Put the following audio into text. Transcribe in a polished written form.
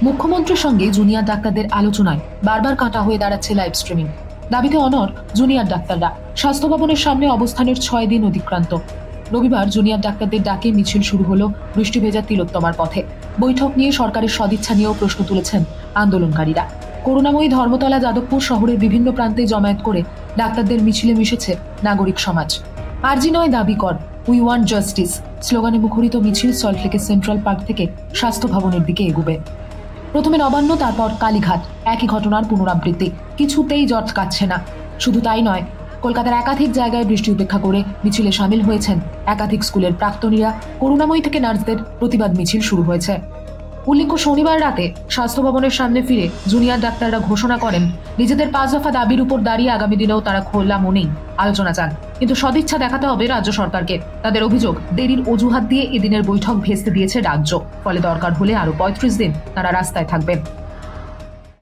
মুখ্যমন্ত্রীর সঙ্গে জুনিয়র ডাক্তারদের আলোচনায় বারবার কাটা হয়ে দাঁড়াচ্ছে লাইভ স্ট্রিমিং। দাবিতে অনড় জুনিয়র ডাক্তাররা। স্বাস্থ্য ভবনের সামনে অবস্থানের 6 দিন অতিক্রান্ত। রবিবার জুনিয়র ডাক্তারদের ডাকে মিছিল শুরু হলো বৃষ্টি ভেজা তিলোত্তমার পথে। বৈঠক নিয়ে সরকারের সদিচ্ছা নিয়েও প্রশ্ন তুলেছেন আন্দোলনকারীরা। করুণাময়ী ধর্মতলা যাদবপুর শহরের বিভিন্ন প্রান্তে জমায়েত করে ডাক্তারদের মিছিলে মিশেছে নাগরিক সমাজ। আরজি নয়, দাবি কর, উই ওয়ান্ট জাস্টিস স্লোগানে মুখরিত মিছিল সল্টলেকের সেন্ট্রাল পার্ক থেকে স্বাস্থ্য ভবনের দিকে এগুবে। প্রথমে নবান্ন, তারপর কালীঘাট। একই ঘটনার পুনরাবৃত্তি, কিছুতেই জট কাটছে না। শুধু তাই নয়, কলকাতার একাধিক জায়গায় বৃষ্টি উপেক্ষা করে মিছিলে সামিল হয়েছেন একাধিক স্কুলের প্রাক্তনীরা। করুণাময়ী থেকে নার্সদের প্রতিবাদ মিছিল শুরু হয়েছে। উল্লেখ্য, শনিবার রাতে স্বাস্থ্য ভবনের সামনে ফিরে জুনিয়র ডাক্তাররা ঘোষণা করেন নিজেদের 5 দফা দাবির উপর দাঁড়িয়ে আগামী দিনেও তারা খোলা মনেই আলোচনা চান, কিন্তু সদিচ্ছা দেখাতে হবে রাজ্য সরকারকে। তাদের অভিযোগ, দেরির অজুহাত দিয়ে এদিনের বৈঠক ভেস্তে দিয়েছে রাজ্য, ফলে দরকার হলে আরো 35 দিন তারা রাস্তায় থাকবেন।